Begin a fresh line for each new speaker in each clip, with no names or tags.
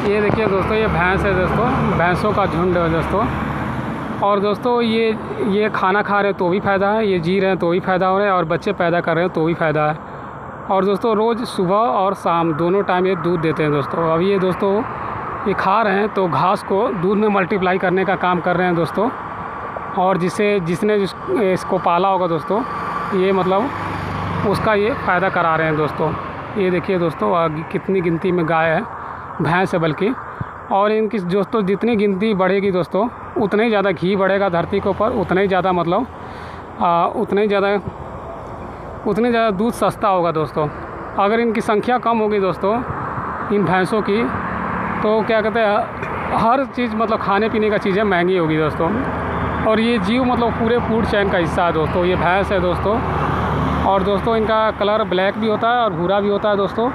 ये देखिए दोस्तों, ये भैंस है दोस्तों, भैंसों का झुंड है दोस्तों। और दोस्तों ये खाना खा रहे हैं तो भी फ़ायदा है, ये जी रहे हैं तो भी फ़ायदा हो रहा है, और बच्चे पैदा कर रहे हैं तो भी फ़ायदा है। और दोस्तों रोज़ सुबह और शाम दोनों टाइम ये दूध देते हैं दोस्तों। अब ये दोस्तों ये खा रहे हैं तो घास को दूध में मल्टीप्लाई करने का काम कर रहे हैं दोस्तों। और जिसने इसको पाला होगा दोस्तों, ये मतलब उसका ये फ़ायदा करा रहे हैं दोस्तों। ये देखिए दोस्तों कितनी गिनती में गाय है, भैंस है बल्कि। और इनकी दोस्तों जितनी गिनती बढ़ेगी दोस्तों, उतना ही ज़्यादा घी बढ़ेगा धरती के ऊपर, उतना ही ज़्यादा मतलब उतना ही ज़्यादा दूध सस्ता होगा दोस्तों। अगर इनकी संख्या कम होगी दोस्तों इन भैंसों की, तो क्या कहते हैं, हर चीज़ मतलब खाने पीने का चीज़ें महंगी होगी दोस्तों। और ये जीव मतलब पूरे फूड चेन का हिस्सा है दोस्तों। ये भैंस है दोस्तों, और दोस्तों इनका कलर ब्लैक भी होता है और भूरा भी होता है दोस्तों।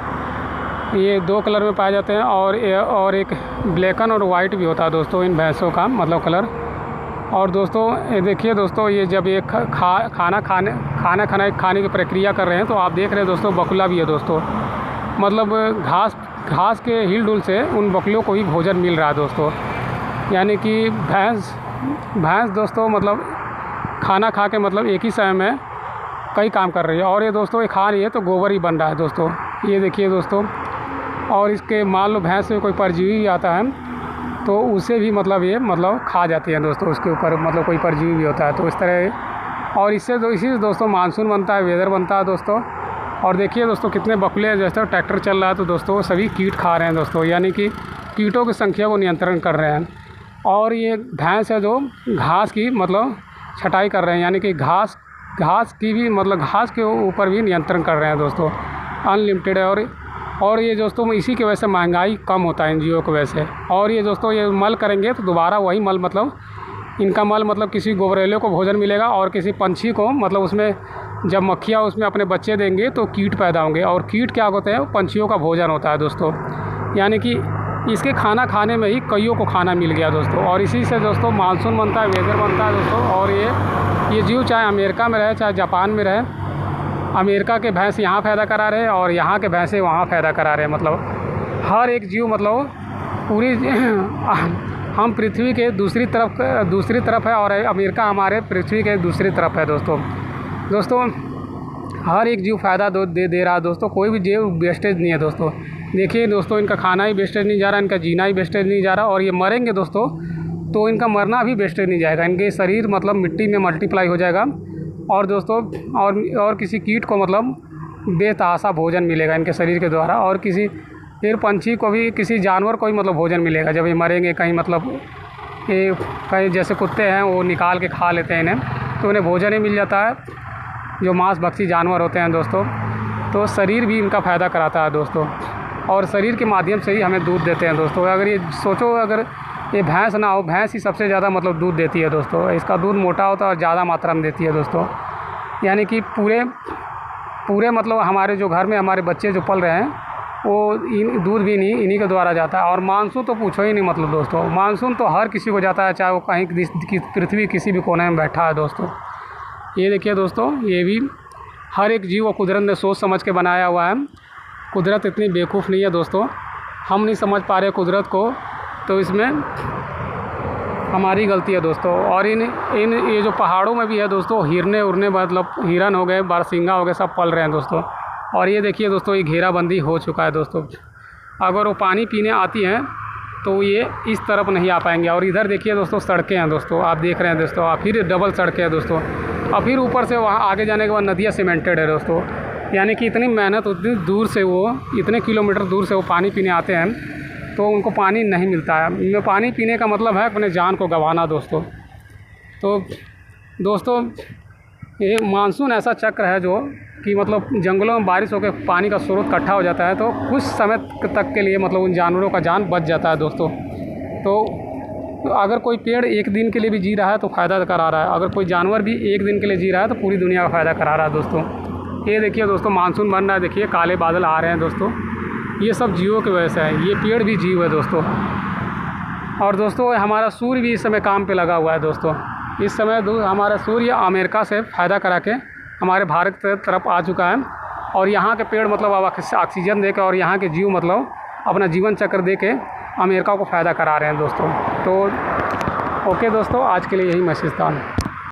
ये 2 कलर में पाए जाते हैं, और एक ब्लैकन और वाइट भी होता है दोस्तों इन भैंसों का मतलब कलर। और दोस्तों ये देखिए दोस्तों, ये जब ये खाना खाने की प्रक्रिया कर रहे हैं, तो आप देख रहे हैं दोस्तों बकुला भी है दोस्तों। मतलब घास के हिल डुल से उन बकुलों को भी भोजन मिल रहा है दोस्तों। यानी कि भैंस दोस्तों मतलब खाना खा के मतलब एक ही समय में कई काम कर रही है। और ये दोस्तों ये खा रही है तो गोबर ही बन रहा है दोस्तों। ये देखिए दोस्तों, और इसके मान लो भैंस में कोई परजीवी आता है तो उसे भी मतलब ये मतलब खा जाती है दोस्तों। उसके ऊपर मतलब कोई परजीवी भी होता है तो इस तरह। और इसी से दोस्तों मानसून बनता है, वेदर बनता है दोस्तों। और देखिए दोस्तों कितने बकुले जैसे ट्रैक्टर चल रहा है तो दोस्तों सभी कीट खा रहे हैं दोस्तों, यानी कि कीटों की संख्या को नियंत्रण कर रहे हैं। और ये भैंस है जो घास की मतलब छटाई कर रहे हैं, यानी कि घास की भी मतलब घास के ऊपर भी नियंत्रण कर रहे हैं दोस्तों। अनलिमिटेड है। और ये दोस्तों इसी की वजह से महंगाई कम होता है एनजीओ की वजह से। और ये दोस्तों ये मल करेंगे तो दोबारा वही मल मतलब इनका मल मतलब किसी गोबरेले को भोजन मिलेगा, और किसी पंछी को मतलब उसमें जब मक्खियाँ उसमें अपने बच्चे देंगे तो कीट पैदा होंगे। और कीट क्या होते हैं, पंछियों का भोजन होता है दोस्तों। यानी कि इसके खाना खाने में ही कईयों को खाना मिल गया दोस्तों। और इसी से दोस्तों मानसून बनता है, वेदर बनता है दोस्तों। और ये जीव चाहे अमेरिका में रहे चाहे जापान में रहे, अमेरिका के भैंस यहाँ फ़ायदा करा रहे हैं और यहाँ के भैंसे वहाँ फ़ायदा करा रहे हैं। मतलब हर एक जीव मतलब पूरी हम पृथ्वी के दूसरी तरफ है, और अमेरिका हमारे पृथ्वी के दूसरी तरफ है दोस्तों। हर एक जीव फ़ायदा दे रहा है दोस्तों। कोई भी जीव वेस्टेज नहीं है दोस्तों। देखिए दोस्तों, इनका खाना ही वेस्टेज नहीं जा रहा, इनका जीना ही वेस्टेज नहीं जा रहा। और ये मरेंगे दोस्तों तो इनका मरना भी वेस्टेज नहीं जाएगा। इनके शरीर मतलब मिट्टी में मल्टीप्लाई हो जाएगा। और दोस्तों और किसी कीट को मतलब बेतहाशा भोजन मिलेगा इनके शरीर के द्वारा। और फिर पंछी को भी, किसी जानवर को भी मतलब भोजन मिलेगा जब ये मरेंगे। कहीं मतलब ये कहीं जैसे कुत्ते हैं वो निकाल के खा लेते हैं इन्हें, तो उन्हें भोजन ही मिल जाता है, जो मांसभक्षी जानवर होते हैं दोस्तों। तो शरीर भी इनका फ़ायदा कराता है दोस्तों। और शरीर के माध्यम से ही हमें दूध देते हैं दोस्तों। अगर ये सोचो, अगर ये भैंस ना हो, भैंस ही सबसे ज़्यादा मतलब दूध देती है दोस्तों। इसका दूध मोटा होता है और ज़्यादा मात्रा में देती है दोस्तों। यानी कि पूरे मतलब हमारे जो घर में हमारे बच्चे जो पल रहे हैं, वो दूध भी इन्हीं के द्वारा जाता है। और मानसून तो पूछो ही नहीं मतलब दोस्तों, मानसून तो हर किसी को जाता है, चाहे वो कहीं पृथ्वी किसी भी कोने में बैठा है दोस्तों। ये देखिए दोस्तों, ये भी हर एक जीव को कुदरत ने सोच समझ के बनाया हुआ है। कुदरत इतनी बेवकूफ़ नहीं है दोस्तों, हम नहीं समझ पा रहे कुदरत को, तो इसमें हमारी गलती है दोस्तों। और ये जो पहाड़ों में भी है दोस्तों, हिरने मतलब हिरन हो गए, बारहसिंगा हो गए, सब पल रहे हैं दोस्तों। और ये देखिए दोस्तों, ये घेराबंदी हो चुका है दोस्तों। अगर वो पानी पीने आती हैं तो ये इस तरफ नहीं आ पाएंगे। और इधर देखिए दोस्तों, सड़कें हैं दोस्तों, आप देख रहे हैं दोस्तों, और फिर डबल सड़कें हैं दोस्तों। और फिर ऊपर से वहाँ आगे जाने के बाद नदियाँ सीमेंटेड है दोस्तों। यानी कि इतनी मेहनत, उतनी दूर से वो इतने किलोमीटर दूर से वो पानी पीने आते हैं, तो उनको पानी नहीं मिलता है। पानी पीने का मतलब है अपने जान को गंवाना दोस्तों। तो दोस्तों ये मानसून ऐसा चक्र है जो कि मतलब जंगलों में बारिश होकर पानी का स्रोत इकट्ठा हो जाता है, तो कुछ समय तक के लिए मतलब उन जानवरों का जान बच जाता है दोस्तों। तो अगर कोई पेड़ एक दिन के लिए भी जी रहा है तो फ़ायदा करा रहा है, अगर कोई जानवर भी एक दिन के लिए जी रहा है तो पूरी दुनिया का फ़ायदा करा रहा है दोस्तों। ये देखिए दोस्तों, मानसून बन रहा है, देखिए काले बादल आ रहे हैं दोस्तों। ये सब जीवों की वजह से है, ये पेड़ भी जीव है दोस्तों। और दोस्तों हमारा सूर्य भी इस समय काम पे लगा हुआ है दोस्तों। इस समय हमारा सूर्य अमेरिका से फ़ायदा करा के हमारे भारत की तरफ आ चुका है। और यहाँ के पेड़ मतलब अब ऑक्सीजन दे के, और यहाँ के जीव मतलब अपना जीवन चक्र दे के अमेरिका को फ़ायदा करा रहे हैं दोस्तों। तो ओके दोस्तों, आज के लिए यही मैसेज था।